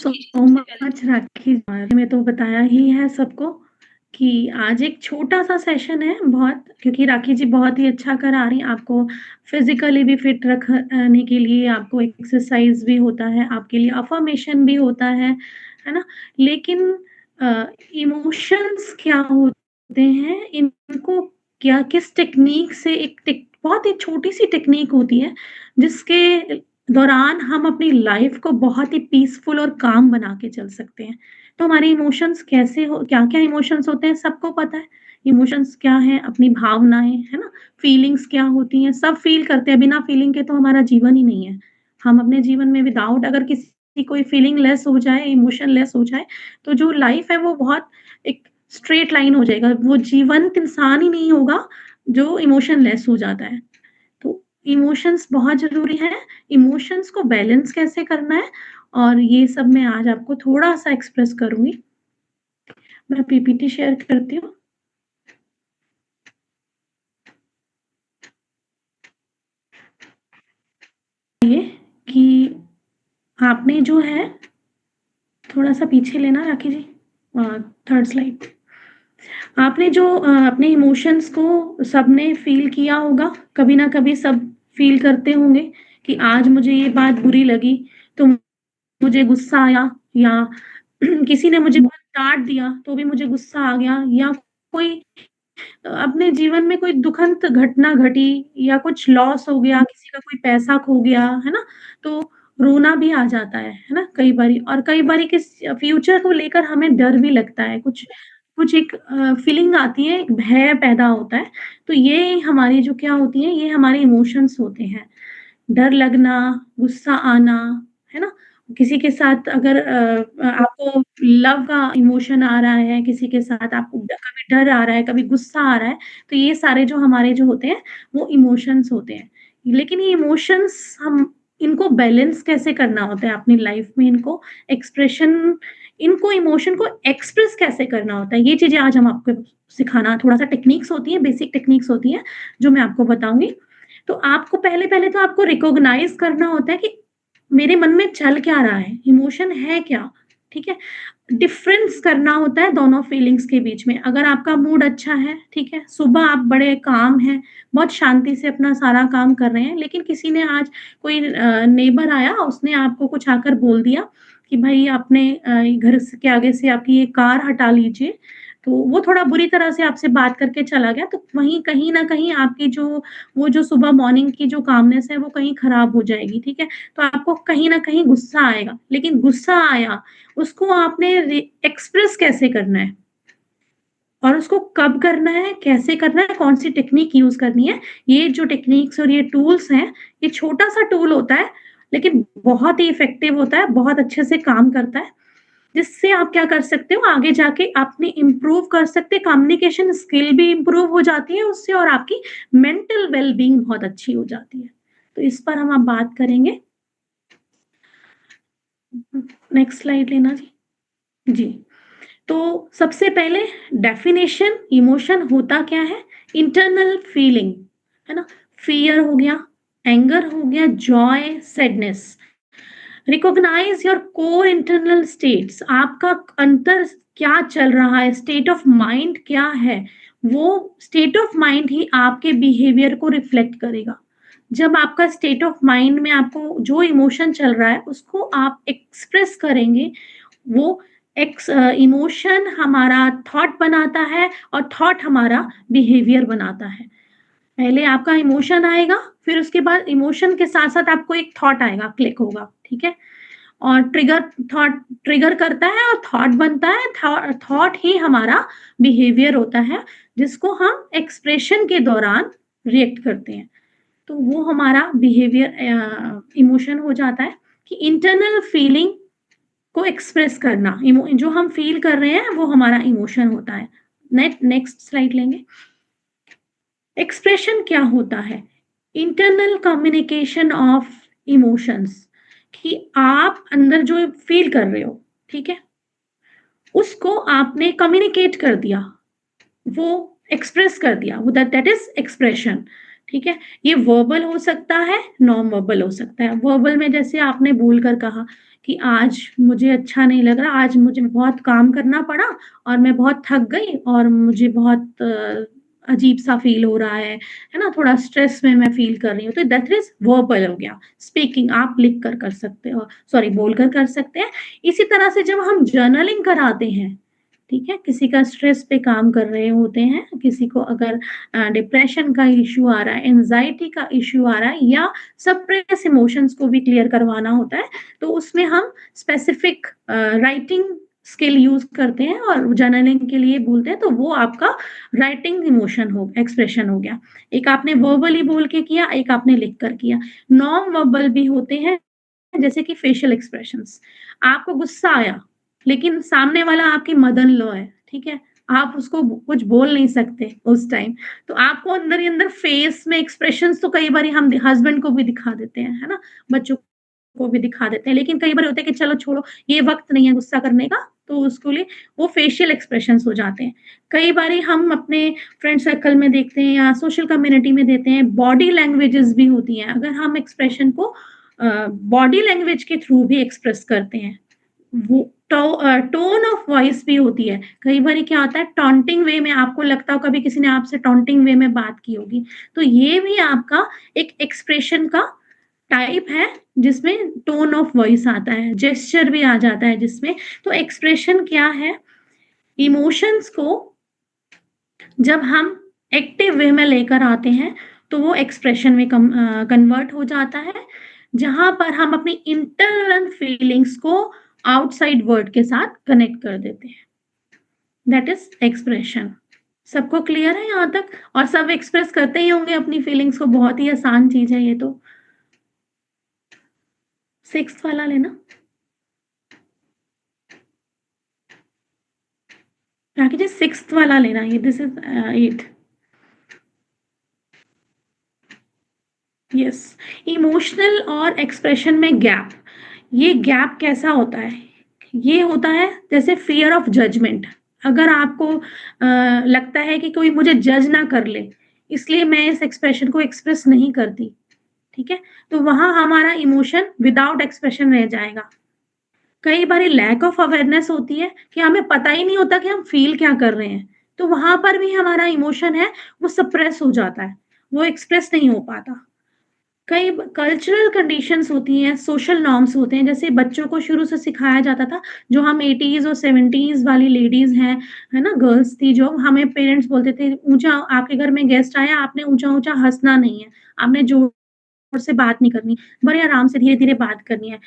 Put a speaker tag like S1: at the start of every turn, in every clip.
S1: So much राखी। बारे में तो बताया ही है सबको कि आज एक छोटा-सा सेशन है बहुत, क्योंकि राखी जी बहुत ही अच्छा करा रही हैं, आपको फिज़िकली भी फिट रखने के लिए आपको एक्सरसाइज़ भी होता है, आपके लिए अफ़र्मेशन भी होता है ना? लेकिन इमोशंस क्या होते हैं, इनको क्या किस टेक्नीक से एक बहुत ही छोटी-सी टेक्नीक होती है, जिसके दौरान हम अपनी लाइफ को बहुत ही पीसफुल और काम बना के चल सकते हैं। तो हमारे इमोशंस कैसे हो क्या-क्या इमोशंस होते हैं सबको पता है। इमोशंस क्या हैं, अपनी भावनाएँ, है ना? फीलिंग्स क्या होती हैं, सब फ़ील करते हैं, बिना फीलिंग के तो हमारा जीवन ही नहीं है। हम अपने जीवन में विदाउट अगर किसी कोई फीलिंग लेस हो जाए, इमोशन लेस हो जाए, तो जो लाइफ है वो बहुत एक स्ट्रेट लाइन हो जाएगा। वो जीवंत इंसान ही नहीं होगा, जो इमोशन लेस हो जाता है। तो इमोशंस बहुत ज़रूरी हैं, इमोशंस को बैलेंस कैसे करना है और ये सब मैं आज आपको थोड़ा-सा एक्सप्रेस करूँगी। मैं पीपीटी शेयर करती हूँ। ये कि आपने जो है थोड़ा-सा पीछे लेना राखी जी, 3rd स्लाइड। आपने जो अपने इमोशंस को सबने फ़ील किया होगा, कभी ना कभी सब फ़ील करते होंगे कि आज मुझे ये बात बुरी लगी, तो मुझे गुस्सा आया, या किसी ने मुझे बहुत डाँट दिया, तो भी मुझे गुस्सा आ गया, या कोई अपने जीवन में कोई दुखंत घटना घटी या कुछ लॉस हो गया, किसी का कोई पैसा खो गया, है ना? तो रोना भी आ जाता है ना? कई बारी, और कई बारी किस फ्यूचर को लेकर हमें डर भी लगता है, कुछ कुछ एक फीलिंग आती है, एक भय पैदा होता है। तो ये हमारी जो क्या होती है, ये हमारे इमोशंस होते हैं। डर लगना, गुस्सा आना, है ना? किसी के साथ अगर आपको लव का इमोशन आ रहा है, किसी के साथ आपको कभी डर आ रहा है, कभी गुस्सा आ रहा है, तो ये सारे जो हमारे जो होते हैं, वो इमोशंस होते हैं। लेकिन ये इमोशंस हम इनको बैलेंस कैसे करना होता है अपनी लाइफ में, इनको इमोशन को एक्सप्रेस कैसे करना होता है, ये चीज़ें आज हम आपको सिखाना, थोड़ा-सा टेक्निक्स होती हैं, बेसिक टेक्निक्स होती हैं, जो मैं आपको बताऊँगी। तो आपको पहले-पहले तो आपको रिकॉग्नाइज़ करना होता है कि मेरे मन में चल क्या रहा है, इमोशन है क्या? ठीक है? डिफ़रेंस करना होता है दोनों फीलिंग्स के बीच में। अगर आपका मूड अच्छा है, ठीक है? सुबह आप बड़े काम हैं, बहुत शांति से अपना सारा काम कर रहे हैं, लेकिन किसी ने आज कोई नेबर आया, उसने आपको कुछ आकर बोल दिया कि भई आपने घर के आगे से आपकी ये कार हटा लीजिए। तो वो थोड़ा बुरी तरह से आपसे बात करके चला गया, तो वहीं कहीं न कहीं आपकी जो सुबह मॉर्निंग की जो कामनेस है, वो कहीं खराब हो जाएगी, ठीक है? तो आपको कहीं न कहीं गुस्सा आएगा, लेकिन गुस्सा आया, उसको आपने एक्सप्रेस कैसे करना है और उसको कब करना है, कैसे करना है, कौन-सी टेक्निक यूज़ करनी है, ये जो टेक्निक्स और ये टूल्स हैं, ये छोटा-सा टूल होता है, लेकिन बहुत ही इफ़ेक्टिव होता है, बहुत अच्छे से काम करता है, जिससे आप क्या कर सकते हो, आगे जाके अपनी इम्प्रूव कर सकते हैं, कम्युनिकेशन स्किल भी इम्प्रूव हो जाती है उससे, और आपकी मेंटल वेल-बीइंग बहुत अच्छी हो जाती है। तो इस पर हम अब बात करेंगे। नेक्स्ट स्लाइड लेना जी। जी। तो सबसे पहले डेफिनेशन, इमोशन होता क्या है? इंटरनल फीलिंग, है ना? फ़ियर हो गया, एंगर हो गया, Joy, sadness. Recognise your core internal states, आपका अंतर क्या चल रहा है, स्टेट ऑफ माइंड क्या है? वो स्टेट ऑफ माइंड ही आपके बिहेवियर को रिफ्लेक्ट करेगा। जब आपका स्टेट ऑफ माइंड में आपको जो इमोशन चल रहा है, उसको आप एक्सप्रेस करेंगे, वो इमोशन हमारा थॉट बनाता है और थॉट हमारा बिहेवियर बनाता है। पहले आपका इमोशन आएगा, फिर उसके बाद इमोशन के साथ-साथ आपको एक थॉट आएगा, क्लिक होगा, ठीक है? और थॉट ट्रिगर करता है और थॉट बनता है, थॉट ही हमारा बिहेवियर होता है, जिसको हम एक्सप्रेशन के दौरान रिएक्ट करते हैं। तो वो हमारा बिहेवियर इमोशन हो जाता है कि इंटरनल फीलिंग को एक्सप्रेस करना, जो हम फ़ील कर रहे हैं, वो हमारा इमोशन होता है। नेक्स्ट स्लाइड लेंगे। एक्सप्रेशन क्या होता है? इंटरनल कम्युनिकेशन ऑफ इमोशंस, कि आप अंदर जो फ़ील कर रहे हो, ठीक है? उसको आपने कम्युनिकेट कर दिया, वो एक्सप्रेस कर दिया, वो दैट इज़ एक्सप्रेशन, ठीक है? ये वर्बल हो सकता है, नॉन वर्बल हो सकता है। वर्बल में जैसे आपने बोलकर कहा कि आज मुझे अच्छा नहीं लग रहा, आज मुझे बहुत काम करना पड़ा और मैं बहुत थक गई और मुझे बहुत अजीब-सा फ़ील हो रहा है ना? थोड़ा स्ट्रेस में मैं फ़ील कर रही हूँ, तो दैट इज़ वर्बल हो गया। स्पीकिंग आप लिख कर सकते हो, सॉरी बोलकर कर सकते हैं। इसी तरह से जब हम जर्नलिंग कराते हैं, ठीक है? किसी का स्ट्रेस पे काम कर रहे होते हैं, किसी को अगर डिप्रेशन का इश्यू आ रहा है, एंग्ज़ायटी का इश्यू आ रहा है या सप्रेस इमोशंस को भी क्लियर करवाना होता है, तो उसमें हम स्पेसिफिक राइटिंग स्किल यूज़ करते हैं और जर्नलिंग के लिए बोलते हैं, तो वो आपका राइटिंग इमोशन हो एक्सप्रेशन हो गया। एक आपने वर्बली बोल के किया, एक आपने लिख कर किया। नॉन वर्बल भी होते हैं, जैसे कि फेशियल एक्सप्रेशंस। आपको गुस्सा आया, लेकिन सामने वाला आपकी मदर इन लॉ है, ठीक है? आप उसको कुछ बोल नहीं सकते उस टाइम, तो आपको अंदर ही अंदर फेस में एक्सप्रेशंस तो कई बारी हम हस्बैंड को भी दिखा देते हैं, है ना? बच्चों को भी दिखा देते हैं, लेकिन कई बार होता है कि चलो छोड़ो, ये वक़्त नहीं है गुस्सा करने का, तो उसके लिए वो फेशियल एक्सप्रेशंस हो जाते हैं। कई बारी हम अपने फ्रेंड सर्कल में देखते हैं या सोशल कम्युनिटी में देते हैं, बॉडी लैंग्वेजेज़ भी होती हैं। अगर हम एक्सप्रेशन को बॉडी लैंग्वेज के थ्रू भी एक्सप्रेस करते हैं, वो टोन ऑफ वॉइस भी होती है। कई बारी क्या होता है टॉन्टिंग वे में आपको लगता हो कभी किसी ने आपसे टॉन्टिंग वे में बात की होगी, तो ये भी आपका एक एक्सप्रेशन का टाइप है जिसमें टोन ऑफ वॉइस आता है, जेस्चर भी आ जाता है जिसमें। तो एक्सप्रेशन क्या है, इमोशंस को जब हम एक्टिव वे में लेकर आते हैं, तो वो एक्सप्रेशन में कन्वर्ट हो जाता है, जहाँ पर हम अपनी इंटरनल फीलिंग्स को आउटसाइड वर्ड के साथ कनेक्ट कर देते हैं। That is expression. सबको क्लियर है यहाँ तक? और सब एक्सप्रेस करते ही होंगे अपनी फीलिंग्स को, बहुत ही आसान चीज़ है ये तो। 6th वाला लेना। राखी जी 6th वाला लेना, ये this is 8th। Yes, emotional और एक्सप्रेशन में गैप। ये गैप कैसा होता है? ये होता है जैसे फ़ियर ऑफ जजमेंट। अगर आपको लगता है कि कोई मुझे जज ना कर ले, इसलिए मैं इस एक्सप्रेशन को एक्सप्रेस नहीं करती, ठीक है? तो वहाँ हमारा इमोशन विदाउट एक्सप्रेशन रह जाएगा। कई बारी लैक ऑफ अवेयरनेस होती है कि हमें पता ही नहीं होता कि हम फ़ील क्या कर रहे हैं। तो वहाँ पर भी हमारा इमोशन है, वो सप्रेस हो जाता है, वो एक्सप्रेस नहीं हो पाता। कई कल्चरल कंडीशंस होती हैं, सोशल नॉर्म्स होते हैं, जैसे बच्चों को शुरू से सिखाया जाता था, जो हम 80s और 70s वाली लेडीज़ हैं, है ना? गर्ल्स थी जो हमें पेरेंट्स बोलते थे, ऊँचा आपके घर में गेस्ट आया, आपने ऊँचा-ऊँचा हँसना नहीं है, आपने ज़ोर से बात नहीं करनी, बड़े आराम से धीरे-धीरे बात करनी है।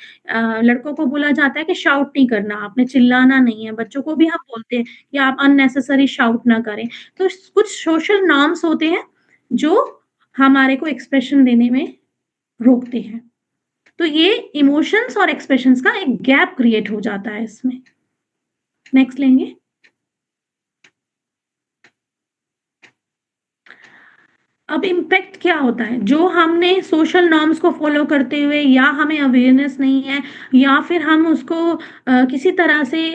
S1: लड़कों को बोला जाता है कि शाउट नहीं करना, आपने चिल्लाना नहीं है, बच्चों को भी हम बोलते हैं कि आप अननेसेसरी शाउट ना करें। तो कुछ सोशल नॉर्म्स होते हैं, जो हमारे को एक्सप्रेशन देने में रोकते हैं। तो ये इमोशंस और एक्सप्रेशंस का एक गैप क्रिएट हो जाता है इसमें। नेक्स्ट लेंगे। अब इम्पैक्ट क्या होता है? जो हमने सोशल नॉर्म्स को फ़ॉलो करते हुए या हमें अवेयरनेस नहीं है या फिर हम उसको किसी तरह से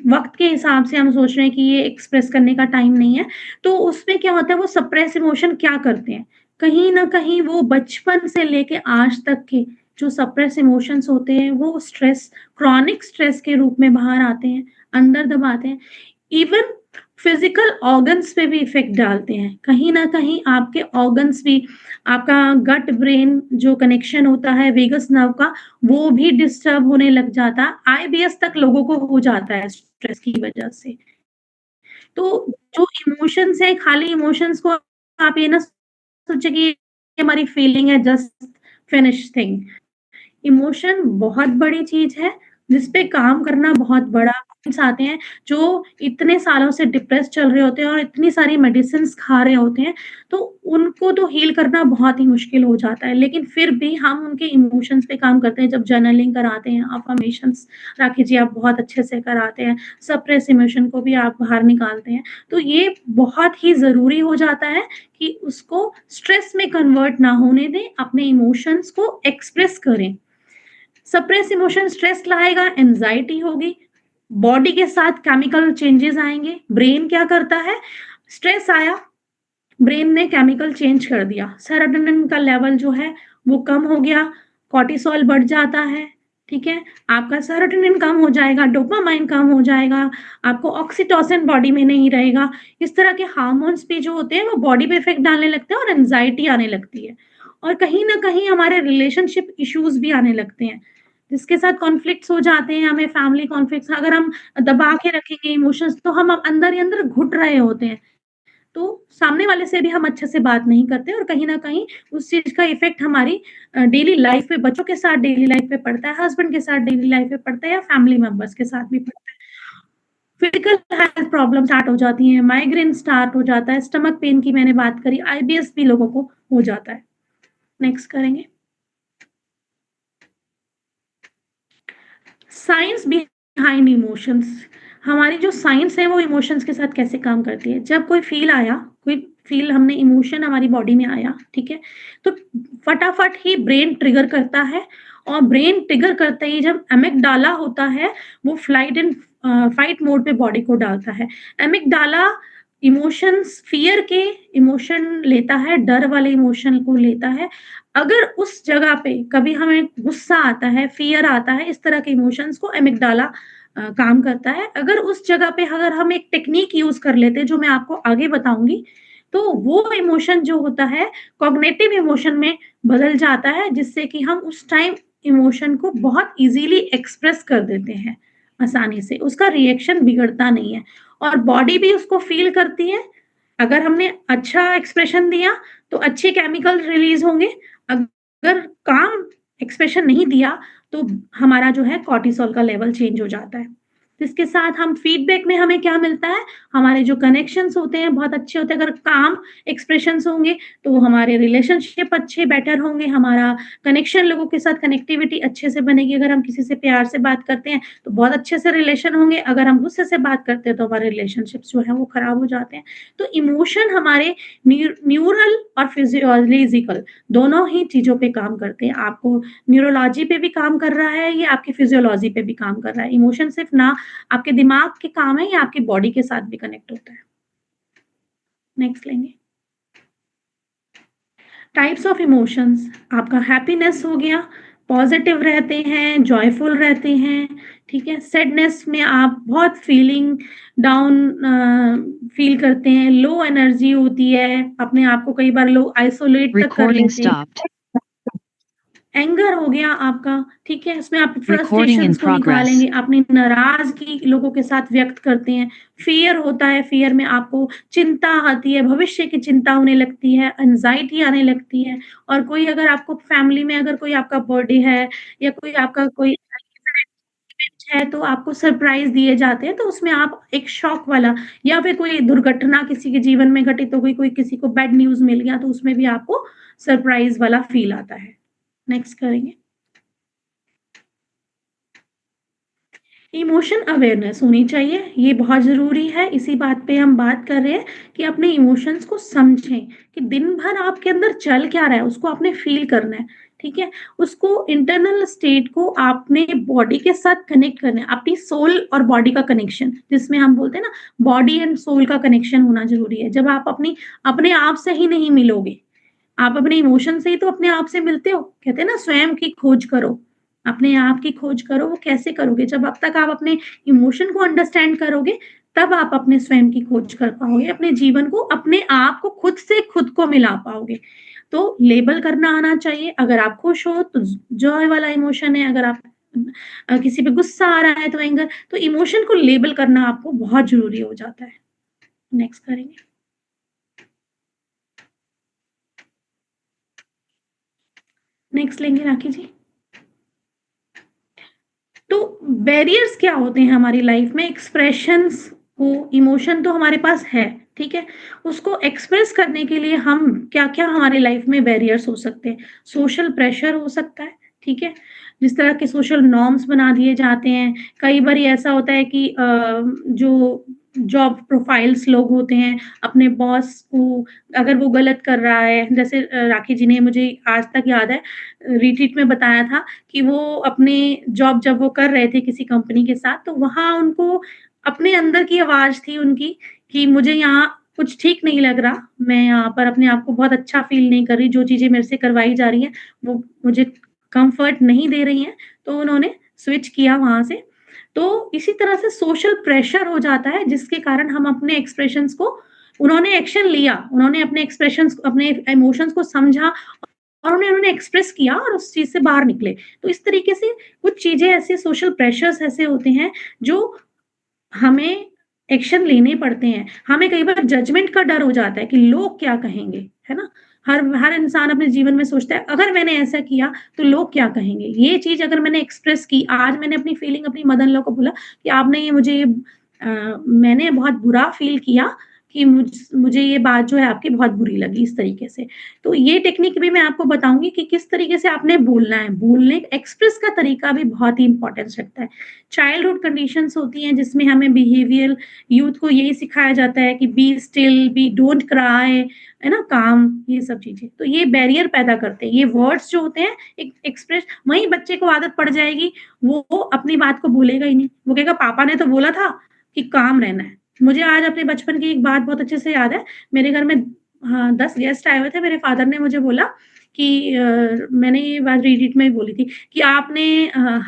S1: वक़्त के हिसाब से हम सोच रहे हैं कि ये एक्सप्रेस करने का टाइम नहीं है, तो उसमें क्या होता है वो सप्रेस इमोशन क्या करते हैं? कहीं न कहीं वो बचपन से लेके आज तक के जो सप्रेस इमोशंस होते हैं, वो स्ट्रेस, क्रॉनिक स्ट्रेस के रूप में बाहर आते हैं, अंदर दबाते हैं। इवन फिजिकल ऑर्गन्स पे भी इफ़ेक्ट डालते हैं। कहीं न कहीं आपके ऑर्गन्स भी आपका गट ब्रेन जो कनेक्शन होता है वेगस नर्व का, वो भी डिस्टर्ब होने लग जाता है। आईबीएस तक लोगों को हो जाता है स्ट्रेस की वजह से। तो जो इमोशंस हैं, खाली इमोशंस को आप ये ना सोचिए कि ये हमारी फीलिंग है, जस्ट फिनिश थिंग। इमोशन बहुत बड़ी चीज़ है, जिस पे काम करना बहुत बड़ा पॉइंट्स आते हैं, जो इतने सालों से डिप्रेस चल रहे होते हैं और इतनी सारी मेडिसिन्स खा रहे होते हैं, तो उनको तो हील करना बहुत ही मुश्किल हो जाता है। लेकिन फिर भी हम उनके इमोशंस पे काम करते हैं, जब जर्नलिंग कराते हैं, अफ़र्मेशंस राखी जी आप बहुत अच्छे से कराते हैं, सप्रेस इमोशन को भी आप बाहर निकालते हैं। तो ये बहुत ही ज़रूरी हो जाता है कि उसको स्ट्रेस में कन्वर्ट ना होने दें, अपने इमोशंस को एक्सप्रेस करें। सप्रेस इमोशन स्ट्रेस लाएगा, एंग्ज़ायटी होगी, बॉडी के साथ केमिकल चेंजेज़ आएँगे। ब्रेन क्या करता है, स्ट्रेस आया, ब्रेन ने केमिकल चेंज कर दिया, सेरोटोनिन का लेवल जो है वो कम हो गया, कॉर्टिसोल बढ़ जाता है, ठीक है? आपका सेरोटोनिन कम हो जाएगा, डोपामाइन कम हो जाएगा, आपको ऑक्सीटोसिन बॉडी में नहीं रहेगा। इस तरह के हार्मोन्स भी जो होते हैं वो बॉडी पे इफ़ेक्ट डालने लगते हैं और एंग्ज़ायटी आने लगती है। और कहीं न कहीं हमारे रिलेशनशिप इश्यूज़ भी आने लगते हैं, जिसके साथ कॉन्फ्लिक्ट्स हो जाते हैं, हमें फैमिली कॉन्फ्लिक्ट्स अगर हम दबा के रखेंगे इमोशंस तो हम अंदर ही अंदर घुट रहे होते हैं। तो सामने वाले से भी हम अच्छे से बात नहीं करते और कहीं न कहीं उस चीज़ का इफ़ेक्ट हमारी डेली लाइफ़ पे बच्चों के साथ डेली लाइफ़ पे पड़ता है, हस्बैंड के साथ डेली लाइफ़ पे पड़ता है या फैमिली मेंबर्स के साथ भी पड़ता है। फिज़िकल हेल्थ प्रॉब्लम स्टार्ट हो जाती हैं, माइग्रेन स्टार्ट हो जाता है, स्टमक पेन की मैंने बात करी, आईबीएस भी लोगों को हो जाता है। नेक्स्ट करेंगे। साइंस बिहाइंड इमोशंस हमारी जो साइंस है वो इमोशंस के साथ कैसे काम करती है। जब कोई फ़ील आया, कोई फ़ील हमने इमोशन हमारी बॉडी में आया, ठीक है? तो फटाफट ही ब्रेन ट्रिगर करता है और ब्रेन ट्रिगर करते ही जब एमिगडाला होता है, वो फ्लाइट एंड फाइट मोड पे बॉडी को डालता है। एमिगडाला इमोशंस फ़ियर के इमोशन लेता है, डर वाले इमोशन को लेता है। अगर उस जगह पे कभी हमें गुस्सा आता है, फ़ियर आता है, इस तरह के इमोशंस को एमिगडाला काम करता है। अगर उस जगह पे अगर हम एक टेक्नीक यूज़ कर लेते हैं, जो मैं आपको आगे बताऊँगी, तो वो इमोशन जो होता है, कॉग्निटिव इमोशन में बदल जाता है, जिससे कि हम उस टाइम इमोशन को बहुत ईज़िली एक्सप्रेस कर देते हैं, आसानी से। उसका रिएक्शन बिगड़ता नहीं है और बॉडी भी उसको फ़ील करती है। अगर हमने अच्छा एक्सप्रेशन दिया, तो अच्छे केमिकल रिलीज़ होंगे। अगर काम एक्सप्रेशन नहीं दिया, तो हमारा जो है कॉर्टिसोल का लेवल चेंज हो जाता है। तो इसके साथ हम फीडबैक में हमें क्या मिलता है, हमारे जो कनेक्शंस होते हैं बहुत अच्छे होते हैं। अगर काम एक्सप्रेशंस होंगे, तो हमारे रिलेशनशिप अच्छे बेटर होंगे, हमारा कनेक्शन लोगों के साथ कनेक्टिविटी अच्छे से बनेगी। अगर हम किसी से प्यार से बात करते हैं, तो बहुत अच्छे से रिलेशन होंगे। अगर हम गुस्से से बात करते हैं, तो हमारे रिलेशनशिप्स जो हैं वो खराब हो जाते हैं। तो इमोशन हमारे न्यूरल और फिजियोलॉजिकल दोनों ही चीज़ों पे काम करते हैं। आपको न्यूरोलॉजी पे भी काम कर रहा है, ये आपकी फिजियोलॉजी पे भी काम कर रहा है। इमोशन सिर्फ़ ना आपके दिमाग के काम है, ये आपकी बॉडी के साथ भी कनेक्ट होता है। नेक्स्ट लेंगे। टाइप्स ऑफ इमोशंस आपका हैप्पीनेस हो गया, पॉज़िटिव रहते हैं, जॉयफुल रहते हैं, ठीक है? सैडनेस में आप बहुत फीलिंग डाउन फ़ील करते हैं, लो एनर्जी होती है, अपने आप को कई बार लोग आइसोलेट तक कर
S2: Recording
S1: लेते हैं।
S2: stopped.
S1: एंगर हो गया आपका, ठीक है? इसमें आप
S2: Recording in
S1: फ्रस्ट्रेशंस को
S2: progress.
S1: निकालेंगे, अपनी नाराज़गी लोगों के साथ व्यक्त करते हैं। फ़ियर होता है, फ़ियर में आपको चिंता आती है, भविष्य की चिंता होने लगती है, एंग्ज़ायटी आने लगती है और कोई अगर आपको फैमिली में अगर कोई आपका बर्थडे है या कोई आपका कोई इवेंट है, तो आपको सरप्राइज़ दिए जाते हैं, तो उसमें आप एक शॉक वाला या फिर कोई दुर्घटना किसी के जीवन में घटित हो गई, कोई किसी को बैड न्यूज़ मिल गया, तो उसमें भी आपको सरप्राइज़ वाला फ़ील आता है। नेक्स्ट करेंगे। इमोशन अवेयरनेस होनी चाहिए, ये बहुत ज़रूरी है। इसी बात पे हम बात कर रहे हैं कि अपने इमोशंस को समझें कि दिन भर आपके अंदर चल क्या रहा है, उसको आपने फ़ील करना है, ठीक है? उसको इंटरनल स्टेट को आपने बॉडी के साथ कनेक्ट करना है, अपनी सोल और बॉडी का कनेक्शन, जिसमें हम बोलते हैं ना बॉडी एंड सोल का कनेक्शन होना ज़रूरी है। जब आप अपने आप से ही नहीं मिलोगे, आप अपने इमोशन से ही तो अपने आप से मिलते हो। कहते हैं ना स्वयं की खोज करो, अपने आप की खोज करो, वो कैसे करोगे? जब अब तक आप अपने इमोशन को अंडरस्टैंड करोगे, तब आप अपने स्वयं की खोज कर पाओगे, अपने जीवन को, अपने आप को खुद से खुद को मिला पाओगे। तो लेबल करना आना चाहिए, अगर आप खुश हो तो जॉय वाला इमोशन है, अगर आप किसी पे गुस्सा आ रहा है तो एंगर, तो इमोशन को लेबल करना आपको बहुत ज़रूरी हो जाता है। नेक्स्ट करेंगे। नेक्स्ट लेंगे राखी जी। तो बैरियर्स क्या होते हैं हमारी लाइफ में एक्सप्रेशंस को इमोशन तो हमारे पास है, ठीक है? उसको एक्सप्रेस करने के लिए हम क्या-क्या हमारे लाइफ में बैरियर्स हो सकते हैं? सोशल प्रेशर हो सकता है, ठीक है? जिस तरह के सोशल नॉर्म्स बना दिए जाते हैं, कई बारी ऐसा होता है कि जो जॉब प्रोफाइल्स लोग होते हैं, अपने बॉस को अगर वो गलत कर रहा है, जैसे राखी जी ने मुझे आज तक याद है रिट्रीट में बताया था कि वो अपने जॉब जब वो कर रहे थे किसी कंपनी के साथ, तो वहाँ उनको अपने अंदर की आवाज़ थी उनकी कि मुझे यहाँ कुछ ठीक नहीं लग रहा, मैं यहाँ पर अपने आप को बहुत अच्छा फ़ील नहीं कर रही, जो चीज़ें मेरे से करवाई जा रही हैं, वो मुझे कम्फ़र्ट नहीं दे रही हैं। तो उन्होंने स्विच किया वहाँ से। तो इसी तरह से सोशल प्रेशर हो जाता है जिसके कारण हम अपने एक्सप्रेशंस को उन्होंने एक्शन लिया, उन्होंने अपने एक्सप्रेशंस अपने इमोशंस को समझा और उन्होंने एक्सप्रेस किया और उस चीज़ से बाहर निकले। तो इस तरीके से कुछ चीज़ें ऐसे सोशल प्रेशर्स ऐसे होते हैं जो हमें एक्शन लेने पड़ते हैं। हमें कई बार जजमेंट का डर हो जाता है कि लोग क्या कहेंगे, है ना? हर हर इंसान अपने जीवन में सोचता है अगर मैंने ऐसा किया तो लोग क्या कहेंगे? ये चीज़ अगर मैंने एक्सप्रेस की, आज मैंने अपनी फीलिंग अपनी मदर इन लॉ को बोला कि आपने ये मुझे मैंने बहुत बुरा फ़ील किया कि मुझे ये बात जो है आपकी बहुत बुरी लगी इस तरीके से। तो ये टेक्निक भी मैं आपको बताऊँगी कि किस तरीके से आपने बोलना है। बोलने एक्सप्रेस का तरीका भी बहुत ही इम्पोर्टेंस रखता है। चाइल्डहुड कंडीशंस होती हैं जिसमें हमें बिहेवियर यूथ को यही सिखाया जाता है कि be still, be don't cry, है ना? काम, ये सब चीज़ें। तो ये बैरियर पैदा करते हैं। ये वर्ड्स जो होते हैं एक एक्सप्रेस वहीं बच्चे को आदत पड़ जाएगी, वो अपनी बात को बोलेगा ही नहीं। वो कहेगा पापा ने तो बोला था कि काम रहना है। मुझे आज अपने बचपन की एक बात बहुत अच्छे से याद है। मेरे घर में हाँ, 10 गेस्ट आए हुए थे। मेरे फादर ने मुझे बोला कि मैंने ये बात रीडिट में भी बोली थी कि आपने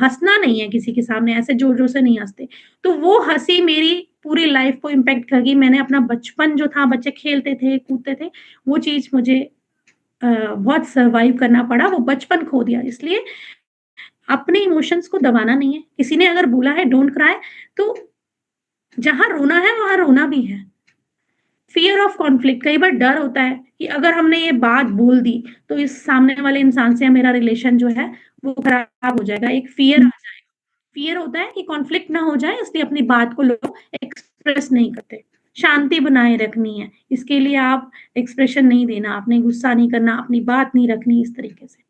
S1: हँसना नहीं है किसी के सामने, ऐसे ज़ोर-ज़ोर से नहीं हँसते। तो वो हँसी मेरी पूरी लाइफ़ को इम्पैक्ट कर गई। मैंने अपना बचपन जो था, बच्चे खेलते थे, कूदते थे, वो चीज़ मुझे बहुत सर्वाइव करना पड़ा, वो बचपन खो दिया। इसलिए अपने इमोशंस को दबाना नहीं है। किसी ने अगर बोला है डोंट क्राई तो जहाँ रोना है, वहाँ रोना भी है। फ़ियर ऑफ कॉन्फ्लिक्ट कई बार डर होता है कि अगर हमने ये बात बोल दी, तो इस सामने वाले इंसान से मेरा रिलेशन जो है, वो खराब हो जाएगा। एक फ़ियर आ जाएगा। फ़ियर होता है कि कॉन्फ्लिक्ट ना हो जाए इसलिए अपनी बात को लोग एक्सप्रेस नहीं करते। शांति बनाए रखनी है, इसके लिए आप एक्सप्रेशन नहीं देना, आपने गुस्सा नहीं करना, अपनी बात नहीं रखनी इस तरीके से।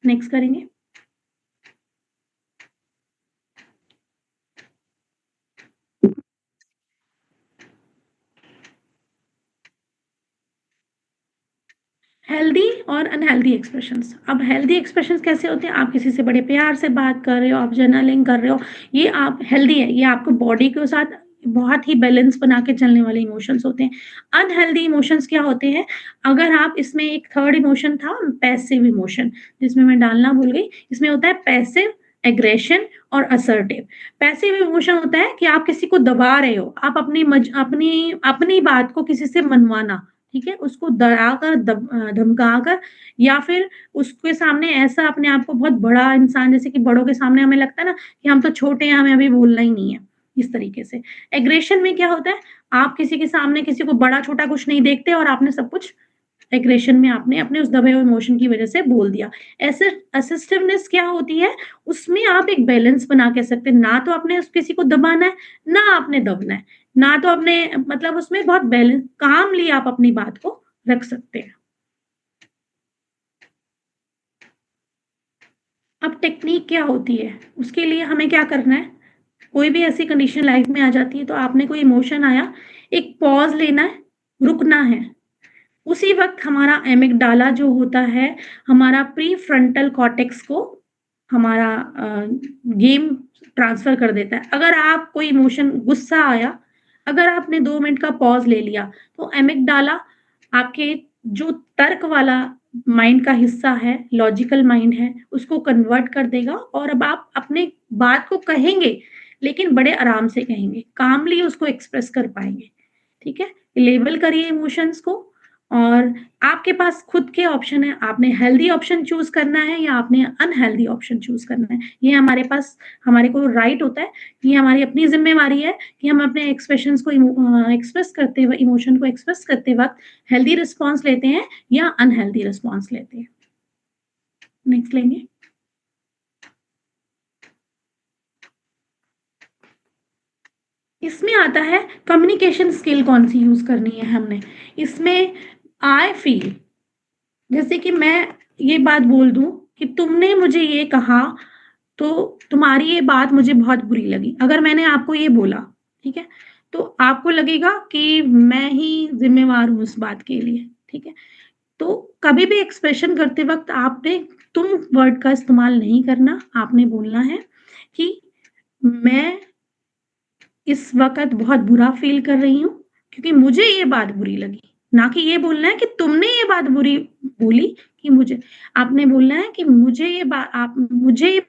S1: नेक्स्ट करेंगे। हेल्दी और अनहेल्दी एक्सप्रेशंस। अब हेल्दी एक्सप्रेशंस कैसे होते हैं? आप किसी से बड़े प्यार से बात कर रहे हो, आप जर्नलिंग कर रहे हो, ये आप हेल्दी है, ये आपको बॉडी के साथ बहुत ही बैलेंस बना के चलने वाले इमोशंस होते हैं। अनहेल्दी इमोशंस क्या होते हैं? अगर आप इसमें एक थर्ड इमोशन था पैसिव इमोशन, जिसमें मैं डालना भूल गई, इसमें होता है पैसिव एग्रेशन और असर्टिव। पैसिव इमोशन होता है कि आप किसी को दबा रहे हो, आप अपनी अपनी बात को किसी से मनवाना, ठीक है? उसको डराकर धमकाकर या फिर उसके सामने ऐसा अपने आप को बहुत बड़ा इंसान जैसे कि बड़ों के सामने हमें लगता है ना कि हम तो छोटे हैं, हमें अभी बोलना ही नहीं है, इस तरीके से। एग्रेशन में क्या होता है, आप किसी के सामने किसी को बड़ा-छोटा कुछ नहीं देखते और आपने सब कुछ एग्रेशन में आपने अपने उस दबे हुए इमोशन की वज़ह से बोल दिया। ऐसे असिस्टिवनेस क्या होती है, उसमें आप एक बैलेंस बना के सकते हैं, ना तो आपने उस किसी को दबाना है, ना आपने दबना है, ना तो आपने मतलब उसमें बहुत बैलेंस कामली आप अपनी बात को रख सकते हैं। अब टेक्नीक क्या होती है, उसके लिए हमें क्या करना है, कोई भी ऐसी कंडीशन लाइफ में आ जाती है तो आपने कोई इमोशन आया, एक पॉज़ लेना है, रुकना है। उसी वक़्त हमारा एमिगडाला जो होता है, हमारा प्रीफ्रंटल कॉर्टेक्स को हमारा गेम ट्रांसफ़र कर देता है। अगर आप कोई इमोशन गुस्सा आया, अगर आपने 2 मिनट का पॉज़ ले लिया, तो एमिगडाला आपके जो तर्क वाला माइंड का हिस्सा है, लॉजिकल माइंड है, उसको कन्वर्ट कर देगा और अब आप अपनी बात को कहेंगे, लेकिन बड़े आराम से कहेंगे, कामली उसको एक्सप्रेस कर पाएँगे। ठीक है? लेबल करिए इमोशंस को और आपके पास खुद के ऑप्शन है, आपने हेल्दी ऑप्शन चूज़ करना है या आपने अनहेल्दी ऑप्शन चूज़ करना है। ये हमारे पास हमारे को राइट होता है, ये हमारी अपनी ज़िम्मेवारी है कि हम अपने एक्सप्रेशंस को एक्सप्रेस करते हुए इमोशन को एक्सप्रेस करते वक़्त हेल्दी रिस्पॉन्स लेते हैं या अनहेल्दी रिस्पॉन्स लेते हैं। नेक्स्ट लेंगे। इसमें आता है कम्युनिकेशन स्किल कौन-सी यूज़ करनी है हमने। इसमें आई फ़ील जैसे कि मैं ये बात बोल दूँ कि तुमने मुझे ये कहा, तो तुम्हारी ये बात मुझे बहुत बुरी लगी। अगर मैंने आपको ये बोला, ठीक है? तो आपको लगेगा कि मैं ही ज़िम्मेवार हूँ उस बात के लिए, ठीक है? तो कभी भी एक्सप्रेशन करते वक़्त आपने तुम वर्ड का इस्तेमाल नहीं करना, आपने बोलना है कि मैं इस वक़्त बहुत बुरा फ़ील कर रही हूँ, क्योंकि मुझे ये बात बुरी लगी। ना कि ये बोलना है कि तुमने ये बात बुरी बोली कि बोलना है कि मुझे ये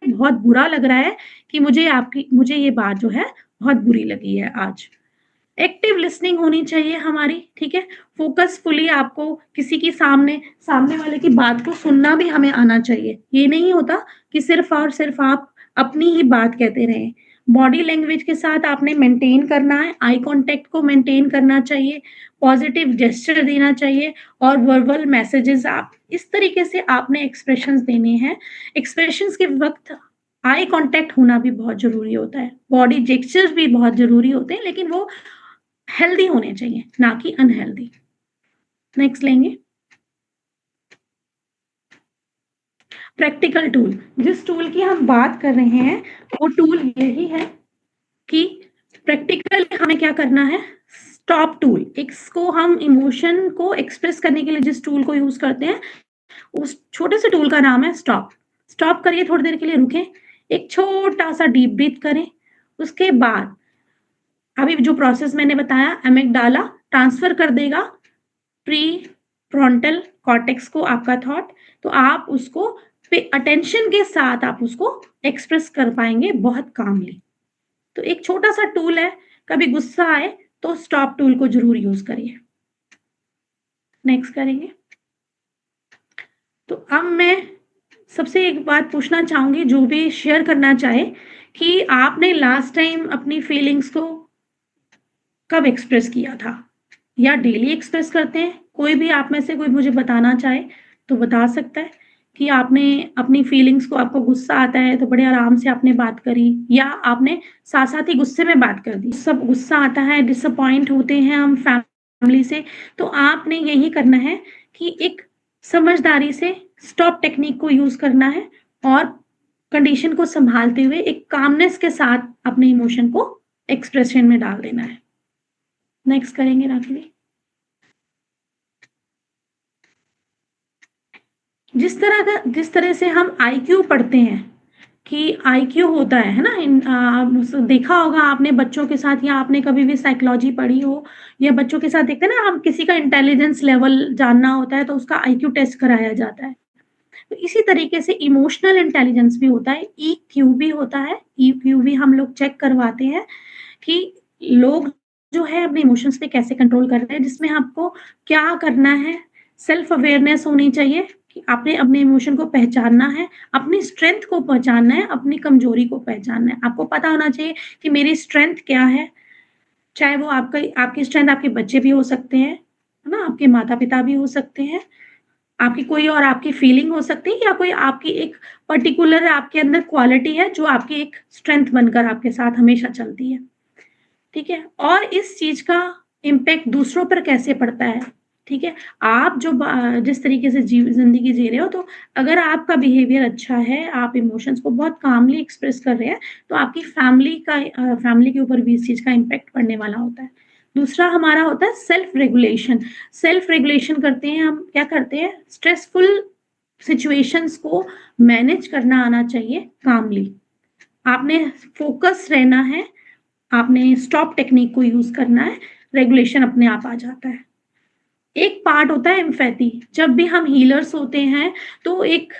S1: बहुत बुरा लग रहा है कि मुझे ये बात जो है बहुत बुरी लगी है आज। एक्टिव लिसनिंग होनी चाहिए हमारी, ठीक है? फ़ोकसफुली आपको किसी की सामने वाले की बात को सुनना भी हमें आना चाहिए। ये नहीं होता कि सिर्फ़ और सिर्फ़ आप अपनी ही बात कहते रहें। बॉडी लैंग्वेज के साथ आपने मेंटेन करना है, आई कॉन्टैक्ट को मेंटेन करना चाहिए, पॉज़िटिव जेस्चर देना चाहिए और वर्बल मैसेजेज़ आप इस तरीके से आपने एक्सप्रेशंस देने हैं। एक्सप्रेशंस के वक़्त आई कॉन्टैक्ट होना भी बहुत ज़रूरी होता है। बॉडी जेस्चर्स भी बहुत ज़रूरी होते हैं, लेकिन वो हेल्दी होने चाहिए, ना कि अनहेल्दी। नेक्स्ट लेंगे प्रैक्टिकल टूल। जिस टूल की हम बात कर रहे हैं, वो टूल यही है कि प्रैक्टिकली हमें क्या करना है, स्टॉप टूल। इसको हम इमोशन को एक्सप्रेस करने के लिए जिस टूल को यूज़ करते हैं, उस छोटे से टूल का नाम है स्टॉप। स्टॉप करिए, थोड़ी देर के लिए रुकें, एक छोटा-सा डीप ब्रीथ करें, उसके बाद अभी जो प्रोसेस मैंने बताया, एमिगडाला ट्रांसफर कर देगा प्री फ्रंटल कॉर्टेक्स को आपका थॉट, तो आप उसको पे अटेंशन के साथ आप उसको एक्सप्रेस कर पाएँगे बहुत कामली। तो एक छोटा-सा टूल है, कभी गुस्सा आए तो स्टॉप टूल को ज़रूर यूज़ करिए। नेक्स्ट करेंगे। तो अब मैं सबसे एक बात पूछना चाहूँगी, जो भी शेयर करना चाहे कि आपने लास्ट टाइम अपनी फीलिंग्स को कब एक्सप्रेस किया था? या डेली एक्सप्रेस करते हैं? कोई भी आप में से कोई मुझे बताना चाहे, तो बता सकता है कि आपने अपनी फीलिंग्स को, आपको गुस्सा आता है, तो बड़े आराम से आपने बात करी या आपने साथ-साथ ही गुस्से में बात कर दी। सब गुस्सा आता है, डिसअपॉइंट होते हैं हम फैमिली से, तो आपने यही करना है कि एक समझदारी से स्टॉप टेक्निक को यूज़ करना है और कंडीशन को सँभालते हुए एक कामनेस के साथ अपने इमोशन को एक्सप्रेशन में डाल देना है। नेक्स्ट करेंगे राखी। जिस तरह से हम आईक्यू पढ़ते हैं कि आईक्यू होता है ना? देखा होगा आपने बच्चों के साथ, या आपने कभी भी साइकोलॉजी पढ़ी हो, या बच्चों के साथ देखते हैं ना, हम किसी का इंटेलिजेंस लेवल जानना होता है तो उसका आईक्यू टेस्ट कराया जाता है। तो इसी तरीके से इमोशनल इंटेलिजेंस भी होता है, ईक्यू भी होता है। ईक्यू भी हम लोग चेक करवाते हैं कि लोग जो है अपने इमोशंस पे कैसे कंट्रोल कर रहे हैं, जिसमें आपको क्या करना है, सेल्फ अवेयरनेस होनी चाहिए कि आपने अपने इमोशन को पहचानना है, अपनी स्ट्रेंथ को पहचानना है, अपनी कमजोरी को पहचानना है। आपको पता होना चाहिए कि मेरी स्ट्रेंथ क्या है, चाहे वो आपकी स्ट्रेंथ आपके बच्चे भी हो सकते हैं, है ना? आपके माता-पिता भी हो सकते हैं, आपकी कोई और आपकी फीलिंग हो सकती है, या कोई आपकी एक पर्टिकुलर आपके अंदर क्वालिटी है जो आपकी एक स्ट्रेंथ बनकर आपके साथ हमेशा चलती है। ठीक है? और इस चीज़ का इम्पैक्ट दूसरों पर कैसे पड़ता है, ठीक है? आप जिस तरीके से ज़िंदगी जी रहे हो, तो अगर आपका बिहेवियर अच्छा है, आप इमोशंस को बहुत कामली एक्सप्रेस कर रहे हैं, तो आपकी फैमिली के ऊपर भी इस चीज़ का इम्पैक्ट पड़ने वाला होता है। दूसरा हमारा होता है सेल्फ रेगुलेशन। सेल्फ रेगुलेशन करते हैं हम, क्या करते हैं, स्ट्रेसफुल सिचुएशंस को मैनेज करना आना चाहिए कामली। आपने फ़ोकस रहना है, आपने स्टॉप टेक्निक को यूज़ करना है, रेगुलेशन अपने आप आ जाता है। एक पार्ट होता है एम्पैथी, जब भी हम हीलर्स होते हैं, तो एक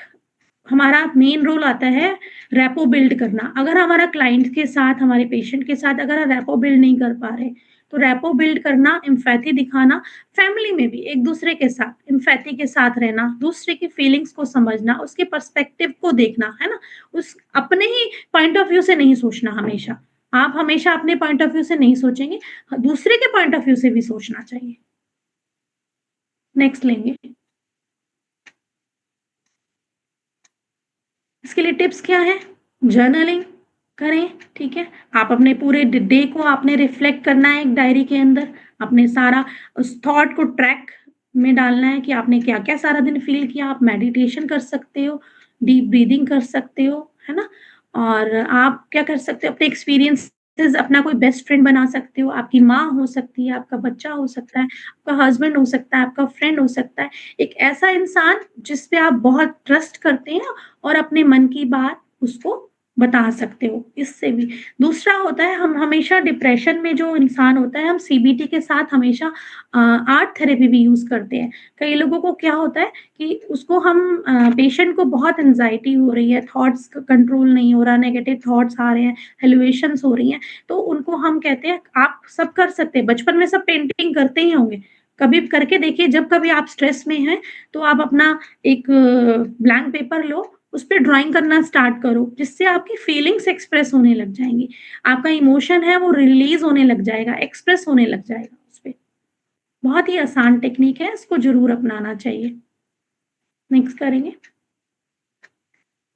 S1: हमारा मेन रोल आता है रैपो बिल्ड करना। अगर हमारा क्लाइंट के साथ, हमारे पेशेंट के साथ अगर हम रैपो बिल्ड नहीं कर पा रहे, तो रैपो बिल्ड करना, एम्पैथी दिखाना, फैमिली में भी एक-दूसरे के साथ एम्पैथी के साथ रहना, दूसरे की फीलिंग्स को समझना, उसके पर्सपेक्टिव को देखना, है ना? अपने ही पॉइंट ऑफ व्यू से नहीं सोचना हमेशा। आप हमेशा अपने पॉइंट ऑफ व्यू से नहीं सोचेंगे, दूसरे के पॉइंट ऑफ व्यू से भी सोचना चाहिए। नेक्स्ट लेंगे। इसके लिए टिप्स क्या है? जर्नलिंग करें, ठीक है? आप अपने पूरे डे को आपने रिफ्लेक्ट करना है एक डायरी के अंदर, अपने सारा उस थॉट को ट्रैक में डालना है कि आपने क्या-क्या सारा दिन फ़ील किया। आप मेडिटेशन कर सकते हो, डीप ब्रीथिंग कर सकते हो, है ना? और आप क्या कर सकते हो, अपने एक्सपीरियंसेस, अपना कोई बेस्ट फ्रेंड बना सकते हो, आपकी माँ हो सकती है, आपका बच्चा हो सकता है, आपका हस्बैंड हो सकता है, आपका फ्रेंड हो सकता है। एक ऐसा इंसान जिस पे आप बहुत ट्रस्ट करते हैं और अपने मन की बात उसको बता सकते हो, इससे भी। दूसरा होता है हम हमेशा डिप्रेशन में जो इंसान होता है, हम सीबीटी के साथ हमेशा आर्ट थेरेपी भी यूज़ करते हैं। कई लोगों को क्या होता है कि उसको हम पेशेंट को बहुत एंग्ज़ायटी हो रही है, थॉट्स क कंट्रोल नहीं हो रहा, नेगेटिव थॉट्स आ रहे हैं, हैलुसिनेशंस हो रही हैं, तो उनको हम कहते हैं आप सब कर सकते हैं, बचपन में सब पेंटिंग करते ही होंगे। कभी करके देखिए जब कभी आप स्ट्रेस में हैं, तो आप अपना एक ब्लैंक पेपर लो, उसपे ड्राइंग करना स्टार्ट करो, जिससे आपकी फीलिंग्स एक्सप्रेस होने लग जाएँगी। आपका इमोशन है वो रिलीज़ होने लग जाएगा, एक्सप्रेस होने लग जाएगा उसपे। बहुत ही आसान टेक्नीक है, इसको ज़रूर अपनाना चाहिए। नेक्स्ट करेंगे।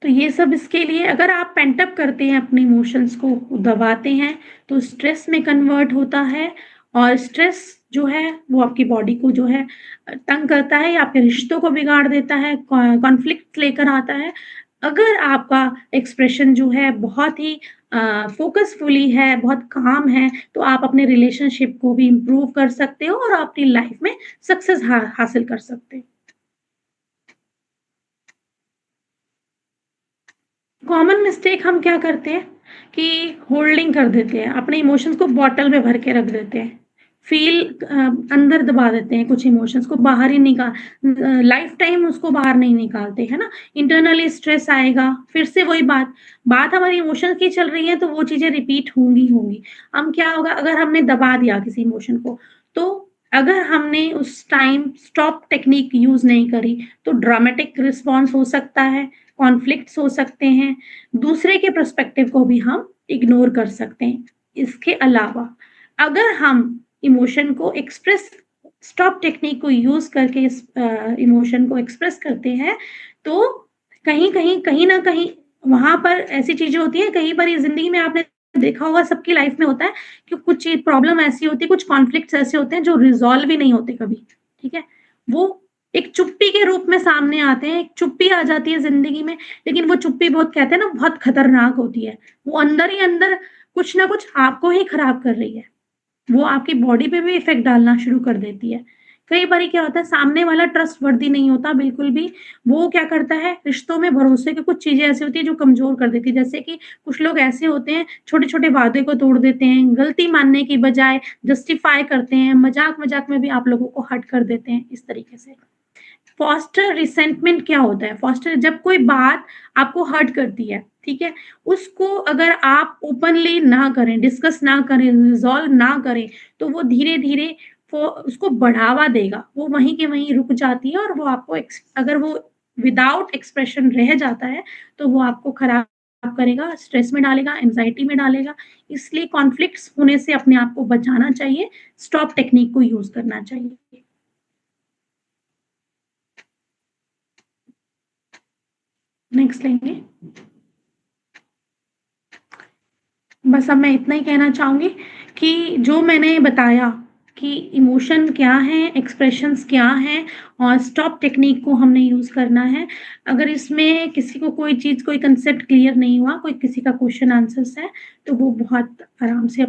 S1: तो ये सब इसके लिए अगर आप पेंट अप करते हैं अपने इमोशंस को दबाते हैं, तो स्ट्रेस में कन्वर्ट होता है और स्ट्रेस जो है वो आपकी बॉडी को जो है तंग करता है या आपके रिश्तों को बिगाड़ देता है, कॉन्फ्लिक्ट लेकर आता है। अगर आपका एक्सप्रेशन जो है बहुत ही फ़ोकसफुली है, बहुत काम है, तो आप अपने रिलेशनशिप को भी इम्प्रूव कर सकते हो और अपनी लाइफ़ में सक्सेस हासिल कर सकते हो। कॉमन मिस्टेक हम क्या करते हैं कि होल्डिंग कर देते हैं, अपने इमोशंस को बॉटल में भर के रख देते हैं। अंदर दबा देते हैं कुछ इमोशंस को बाहर ही लाइफ टाइम उसको बाहर नहीं निकालते, है ना? इंटरनली स्ट्रेस आएगा, फिर से वही बात हमारी इमोशंस की चल रही है तो वो चीज़ें रिपीट होंगी। हम क्या होगा अगर हमने दबा दिया किसी इमोशन को, तो अगर हमने उस टाइम स्टॉप टेक्निक यूज़ नहीं करी, तो ड्रामेटिक रिस्पॉन्स हो सकता है, कॉन्फ्लिक्ट्स हो सकते हैं, दूसरे के पर्सपेक्टिव को भी हम इग्नोर कर सकते हैं। इसके अलावा अगर हम इमोशन को एक्सप्रेस स्टॉप टेक्निक को यूज़ करके इस इमोशन को एक्सप्रेस करते हैं, तो कहीं न कहीं वहाँ पर ऐसी चीज़ें होती हैं, कई बारी ज़िंदगी में आपने देखा होगा सबकी लाइफ़ में होता है कि कुछ चीज़ प्रॉब्लम ऐसी होती है, कुछ कॉन्फ्लिक्ट्स ऐसे होते हैं जो रिज़ॉल्व ही नहीं होते कभी, ठीक है? वो एक चुप्पी के रूप में सामने आते हैं, एक चुप्पी आ जाती है ज़िंदगी में, लेकिन वो चुप्पी बहुत कहते हैं ना बहुत खतरनाक होती है। वो अंदर ही अंदर कुछ न कुछ आपको ही खराब कर रही है। वो आपकी बॉडी पे भी इफ़ेक्ट डालना शुरू कर देती है। कई बारी क्या होता है सामने वाला ट्रस्टवर्दी नहीं होता बिल्कुल भी, वो क्या करता है रिश्तों में भरोसे की कुछ चीज़ें ऐसी होती हैं जो कमज़ोर कर देती है। जैसे कि कुछ लोग ऐसे होते हैं छोटे-छोटे वादे को तोड़ देते हैं, गलती मानने की बजाय जस्टिफाई करते हैं, मज़ाक-मज़ाक में भी आप लोगों को हर्ट कर देते हैं इस तरीके से। फ़ॉस्टर रिसेंटमेंट क्या होता है? फ़ॉस्टर जब कोई बात आपको हर्ट करती है, ठीक है? उसको अगर आप ओपनली ना करें, डिस्कस ना करें, रिज़ॉल्व ना करें, तो वो धीरे-धीरे उसको बढ़ावा देगा। वो वहीं के वहीं रुक जाती है और वो आपको अगर वो विदाउट एक्सप्रेशन रह जाता है, तो वो आपको खराब करेगा, स्ट्रेस में डालेगा, एंग्ज़ायटी में डालेगा। इसलिए कॉन्फ्लिक्ट्स होने से अपने आप को बचाना चाहिए, स्टॉप टेक्निक को यूज़ करना चाहिए। नेक्स्ट लेंगे। बस अब मैं इतना ही कहना चाहूँगी कि जो मैंने बताया कि इमोशन क्या है, एक्सप्रेशंस क्या हैं और स्टॉप टेक्नीक को हमने यूज़ करना है। अगर इसमें किसी को कोई चीज़, कोई कांसेप्ट क्लियर नहीं हुआ, कोई किसी का क्वेश्चन आंसर्स है, तो वो बहुत आराम से